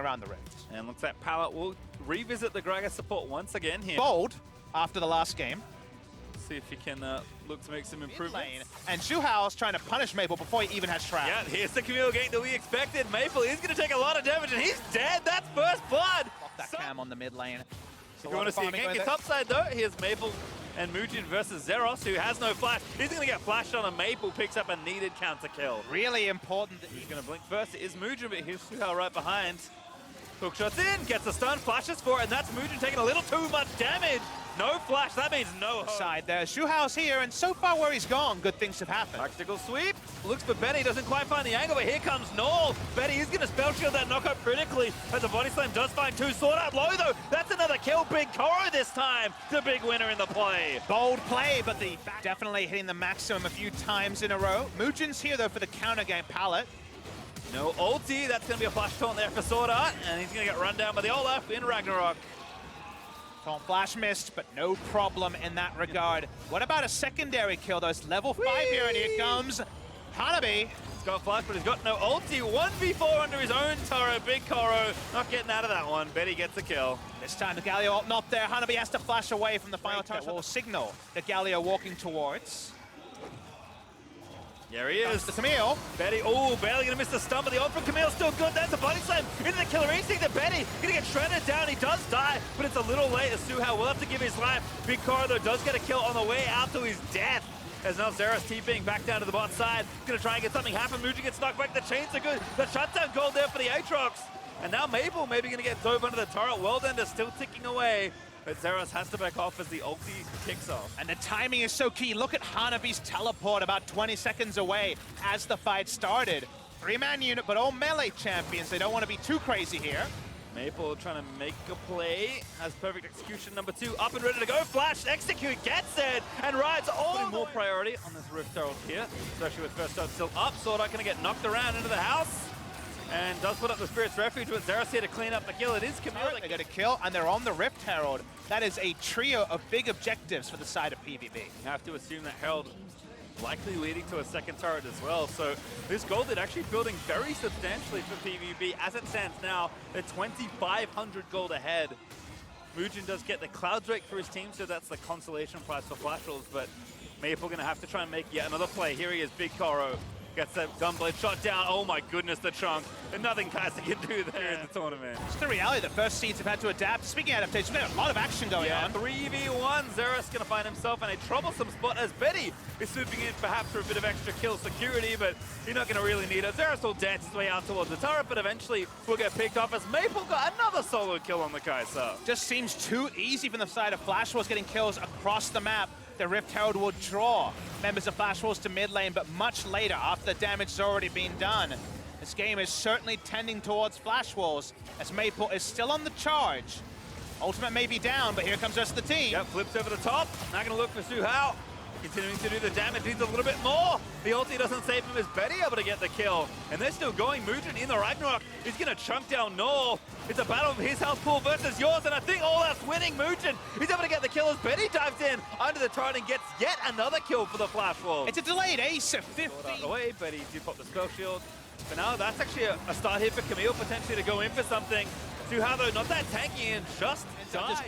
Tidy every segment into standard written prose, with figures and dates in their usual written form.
around the rift. And looks like Pallet will revisit the Gragas support once again here. Bold after the last game. See if he can look to make some improvements. And Zhuhao's trying to punish Maple before he even has Trap. Yeah, here's the Camille gank that we expected. Maple is going to take a lot of damage, and he's dead. That's first blood. Off that cam on the mid lane. If you want to see a gank, it's upside though. Here's Maple and Mujin versus Zeros, who has no flash. He's going to get flashed on, and Maple picks up a needed counter kill. Really important. That he's going to blink first. It is Mujin, but here's Zhuhao right behind. Hook shots in, gets a stun, flashes for it, and that's Mujin taking a little too much damage. No flash, that means no hope. Side there. Zhuhao's here, and so far where he's gone, good things have happened. Tactical sweep. Looks for Betty, doesn't quite find the angle, but here comes Null. Betty is going to spell shield that knockup critically, as the body slam does find two. Sword out low, though. That's another kill. Big Koro this time. The big winner in the play. Bold play, but the definitely hitting the maximum a few times in a row. Mujin's here, though, for the counter game. Pallet. No ulti. That's going to be a flash taunt there for Sword Art, and he's going to get run down by the Olaf in Ragnarok. Taunt flash missed, but no problem in that regard. What about a secondary kill, though? It's level 5 here, and here comes Hanabi. He's got flash, but he's got no ulti. 1v4 under his own turret. Big Koro not getting out of that one. Betty gets the kill. This time the Galio ult not there. Hanabi has to flash away from the final turret. Will signal the Galio walking towards. There he is. The Camille. Betty, oh, barely gonna miss the stun, but the ult from Camille still good. That's a body slam into the killer instinct of Betty. Gonna get shredded down. He does die, but it's a little late. Zhuhao will have to give his life. Big Koro, though, does get a kill on the way out to his death. As now Zeros TPing back down to the bot side. Gonna try and get something happen. Mujin gets knocked back. The chains are good. The shutdown gold there for the Aatrox. And now Maple maybe gonna get dove under the turret. Worldender still ticking away. But Zeros has to back off as the ulti kicks off. And the timing is so key. Look at Hanabi's teleport about 20 seconds away as the fight started. 3-man unit, but all melee champions. They don't want to be too crazy here. Maple trying to make a play. Has perfect execution number 2. Up and ready to go. Flash, execute, gets it, and rides all putting more priority on this Rift Herald here. Especially with first start still up. Sword Art going to get knocked around into the house. And does put up the Spirit's Refuge with Zeros here to clean up the kill. It is Camille. They get a kill, and they're on the Rift Herald. That is a trio of big objectives for the side of PVB. You have to assume that Herald likely leading to a second turret as well. So this gold is actually building very substantially for PVB. As it stands now, they're 2,500 gold ahead. Mujin does get the Cloud Drake for his team, so that's the consolation prize for Flash Rolls, but Maple going to have to try and make yet another play. Here he is, Big Koro. Gets that Gunblade shot down. Oh my goodness, the chunk. And nothing Kaiser can do there in the tournament. It's the reality that first seeds have had to adapt. Speaking of adaptation, we've got a lot of action going on. 3v1. Zeros going to find himself in a troublesome spot as Betty is swooping in perhaps for a bit of extra kill security, but you're not going to really need it. Zeros will dance his way out towards the turret, but eventually will get picked off as Maple got another solo kill on the Kaiser. Just seems too easy from the side of Flash Wars getting kills across the map. The Rift Herald will draw members of Flash Wars to mid lane, but much later after the damage has already been done. This game is certainly tending towards Flash Wars as Maple is still on the charge. Ultimate may be down, but here comes the rest of the team. Yep, flips over the top. Now going to look for Zhuhao. Continuing to do the damage, needs a little bit more. The ulti doesn't save him as Betty able to get the kill. And they're still going. Mujin in the Ragnarok. He's going to chunk down Null. It's a battle of his health pool versus yours, and I think all that's winning. Mujin, he's able to get the kill as Betty dives in under the turret and gets yet another kill for the Flash Wolves. It's a delayed ace at 50. Away, Betty did pop the spell shield. But now that's actually a start here for Camille potentially to go in for something. Zhuhao though, not that tanky and just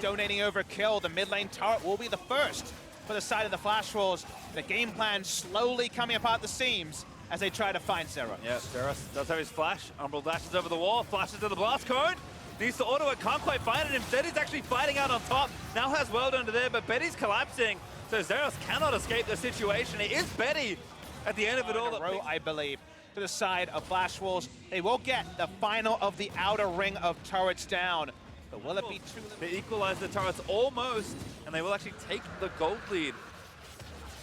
donating over a kill. The mid lane turret will be the first for the side of the Flash Wolves. The game plan slowly coming apart the seams as they try to find Zeros. Yeah, Zeros does have his flash. Umbral dashes over the wall, flashes to the blast cone. Needs to auto it, can't quite find it. Instead, he's actually fighting out on top. Now has World under there, but Betty's collapsing. So Zeros cannot escape the situation. It is Betty at the end of it all. I believe, to the side of Flash Wolves. They will get the final of the outer ring of turrets down. But will it be too late? They equalize the turrets almost, and they will actually take the gold lead.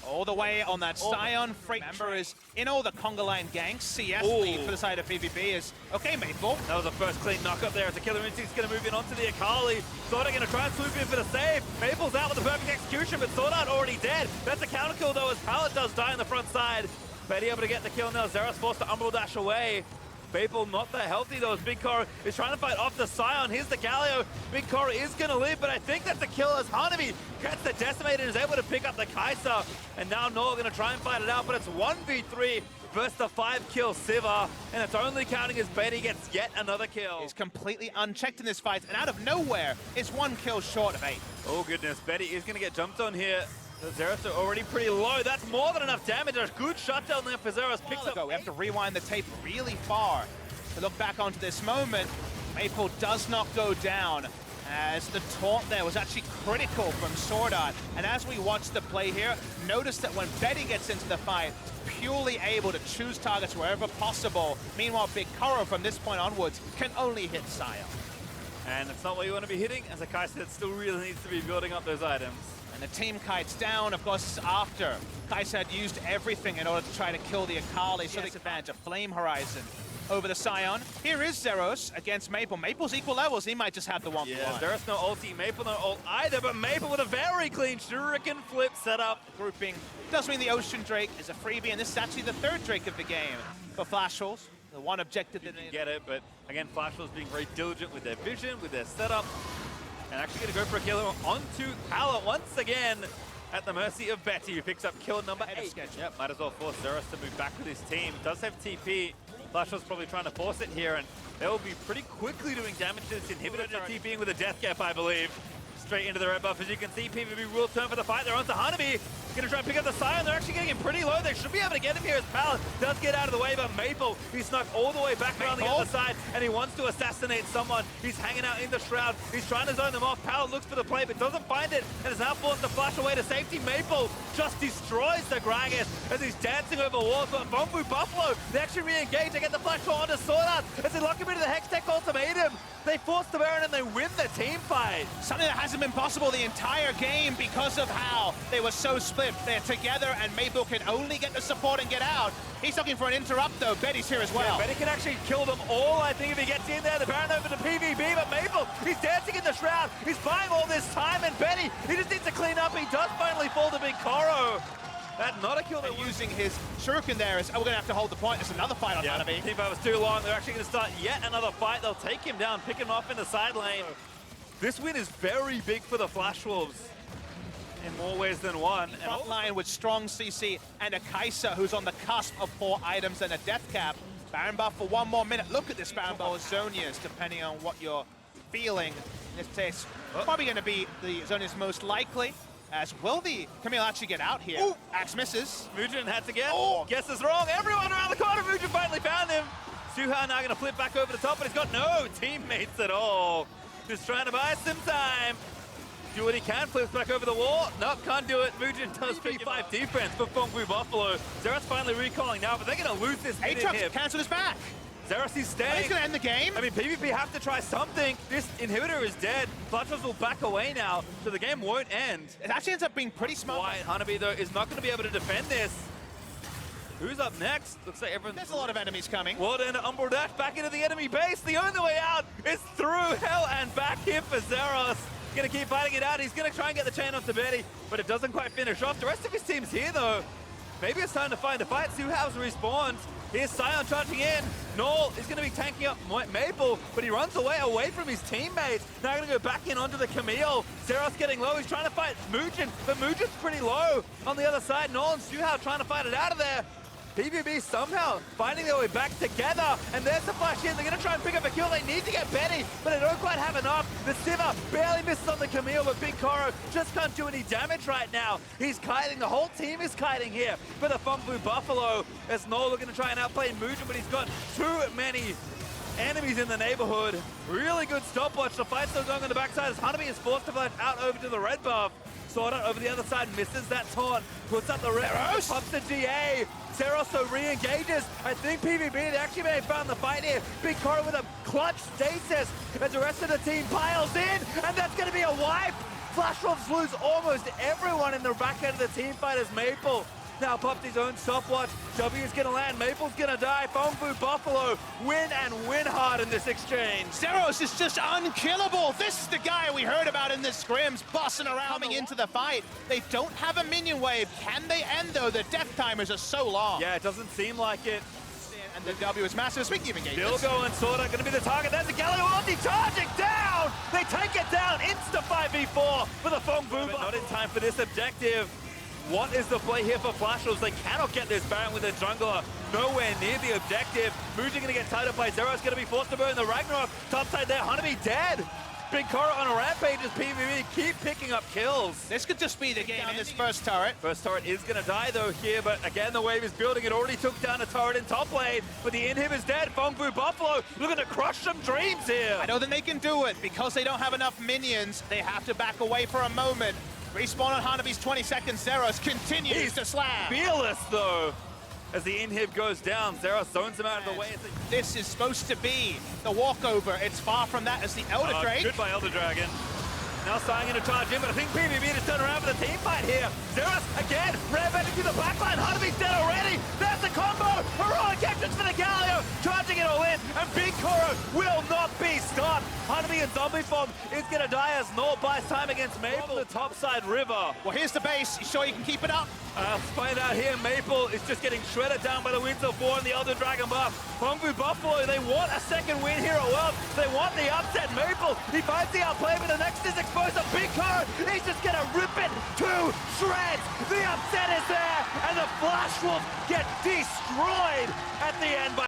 All the way on that Scion Freight member is in all the Conga Line ganks. CS lead for the side of PVB is okay, Maple. That was the first clean knock up there as the Killer Instinct's going to move in onto the Akali. Sword Art going to try and swoop in for the save. Maple's out with the perfect execution, but Sword Art already dead. That's a counter kill though as Pallet does die on the front side. Betty able to get the kill now. Zeros forced to Umbral dash away. Maple not that healthy though as Big Koro is trying to fight off the Scion. Here's the Galio. Big Koro is going to live, but I think that's a kill as Hanabi gets the Decimator and is able to pick up the Kaiser. And now Noah going to try and fight it out, but it's 1v3 versus the 5-kill Sivir, and it's only counting as Betty gets yet another kill. He's completely unchecked in this fight, and out of nowhere, is 1 kill short of 8. Oh goodness, Betty is going to get jumped on here. The Zeros are already pretty low. That's more than enough damage. A good shutdown there for Zeros. Picks up. We have to rewind the tape really far to look back onto this moment. Maple does not go down, as the taunt there was actually critical from Sword Art. And as we watch the play here, notice that when Betty gets into the fight, purely able to choose targets wherever possible. Meanwhile, Big Koro from this point onwards can only hit Sion. And it's not what you want to be hitting, as Akai said, still really needs to be building up those items. And the team kites down, of course, after Kaisa had used everything in order to try to kill the Akali, so takes advantage of Flame Horizon over the Sion. Here is Zeros against Maple. Maple's equal levels, he might just have the 1v1. Yeah, Zeros no ulti, Maple no ult either, but Maple with a very clean shuriken flip setup. Grouping does mean the Ocean Drake is a freebie, and this is actually the 3rd Drake of the game for Flash Wolves. The one objective that they get it, but again, Flash Wolves being very diligent with their vision, with their setup, and actually going to go for a kill onto Kala once again at the mercy of Betty, who picks up kill number 8. Yep, might as well force Zeros to move back with his team. Does have TP. Flash was probably trying to force it here, and they will be pretty quickly doing damage to this inhibitor. TPing with a death cap, I believe. Straight into the red buff. As you can see, PVB will turn for the fight. They're onto Hanabi. Going to try and pick up the Sion. They're actually getting him pretty low. They should be able to get him here as Pal does get out of the way, but Maple, he's snuck all the way back around the other side, and he wants to assassinate someone. He's hanging out in the Shroud. He's trying to zone them off. Pal looks for the play, but doesn't find it, and is now forced to flash away to safety. Maple just destroys the Gragas as he's dancing over walls, but Phong Vu Buffalo, they actually re-engage. They get the flash shot onto Sword Art as they lock him into the Hextech ultimatum. They force the Baron and they win the team fight. Something that hasn't been possible the entire game because of how they were so split. They're together and Maple can only get the support and get out. He's looking for an interrupt though. Betty's here as well. Yeah, Betty can actually kill them all, I think, if he gets in there. The Baron over to PVB, but Maple, he's dancing in the Shroud. He's buying all this time, and Betty, he just needs to clean up. He does finally fall to Big Koro. That's not a kill. They're using his shuriken there as, oh, we're going to have to hold the point. There's another fight on Hanabi. Team fight was too long. They're actually going to start yet another fight. They'll take him down, pick him off in the side lane. This win is very big for the Flash Wolves in more ways than one. Front line with strong CC and a Kaisa who's on the cusp of 4 items and a death cap. Baron buff for 1 more minute. Look at this Baron buff. Or Zonia's, depending on what you're feeling. In this case, probably going to be the Zonia's most likely. As will the Camille actually get out here? Ooh. Axe misses. Mugen had to get. Oh, guesses wrong. Everyone around the corner. Mugen finally found him. Suha now going to flip back over the top, but he's got no teammates at all. Just trying to buy some time. Do what he can. Flips back over the wall. Nope, can't do it. Mugen does 55 defense for Phong Vu Buffalo. Zeros finally recalling now, but they're going to lose this Aatrox cancelled his back. Zeros is staying. He's going to end the game. I mean, PvP have to try something. This inhibitor is dead. Flatros will back away now, so the game won't end. It actually ends up being pretty smart. Wyatt Hanabi, though, is not going to be able to defend this. Who's up next? Looks like everyone's... There's a lot of enemies coming. Well, then Umbral Dash back into the enemy base. The only way out is through hell and back here for Zeros. Going to keep fighting it out. He's going to try and get the chain off to Betty, but it doesn't quite finish off. The rest of his team's here, though. Maybe it's time to find a fight. Suha's respawned. Here's Sion charging in. Null is going to be tanking up Maple, but he runs away from his teammates. Now going to go back in onto the Camille. Zeros getting low. He's trying to fight Mugen, but Mugen's pretty low on the other side. Null and Suha trying to fight it out of there. PVB somehow finding their way back together, and there's the flash in. They're going to try and pick up a kill. They need to get Betty, but they don't quite have enough. The Sivir barely misses on the Camille, but Big Koro just can't do any damage right now. He's kiting. The whole team is kiting here for the Phong Vu Buffalo, as Null looking to try and outplay Mugen, but he's got too many enemies in the neighborhood. Really good stopwatch. The fight's still going on the backside as Hanabi is forced to flash out over to the red buff. Sword Art over the other side, misses that taunt, puts up the red, pops the GA. Zeros re-engages. I think PVB, they actually may have found the fight here. Big Koro with a clutch stasis as the rest of the team piles in, and that's going to be a wipe. Flash Wolves lose almost everyone in the back end of the team fight as Maple now popped his own stopwatch. W is going to land. Maple's going to die. Phong Vu Buffalo win and win hard in this exchange. Zeros is just unkillable. This is the guy we heard about in the scrims, bossing around, coming into the fight. They don't have a minion wave. Can they end, though? The death timers are so long. Yeah, it doesn't seem like it. And the W is massive. Speaking of engagements. Bilgo and Sword are going to be the target. There's a Galio ulti charging down. They take it down. Insta 5v4 for the Phong Vu. Not in time for this objective. What is the play here for Flash Wolves? They cannot get this Baron with a jungler nowhere near the objective. Moves are going to get tied up by Zero's going to be forced to burn the Ragnarok. Topside there, Hanabi dead. Big Koro on a rampage as PVB keep picking up kills. This could just be the game on this first turret. First turret is going to die though here, but again the wave is building. It already took down a turret in top lane, but the inhib is dead. Phong Vu Buffalo looking to crush some dreams here. I know that they can do it. Because they don't have enough minions, they have to back away for a moment. Respawn on Hanabi's 20 seconds. Zeros continues to slam. Fearless though. As the inhib goes down, Zeros zones him out of the way. This is supposed to be the walkover. It's far from that as the Elder Drake. Good by Elder Dragon. Now starting to charge in, but I think PVB just turned around for the team fight here. Zeros again, rampaging through the backline. Hanabi's dead already. That's the combo. Heroic entrance for the Galio, charging it all in, and Big Koro will not be stopped. Hanabi in zombie form is going to die as Nor buys time against Maple. The topside river. Well, here's the base. You sure you can keep it up? Let's find out here. Maple is just getting shredded down by the Winter 4 and the Elder Dragon buff. Phong Vu Buffalo, they want a second win here at World. They want the upset. Maple, he finds the outplay, but the next is exposed to Big Koro. He's just going to rip it to shreds. The upset is there, and the Flash Wolves get destroyed at the end by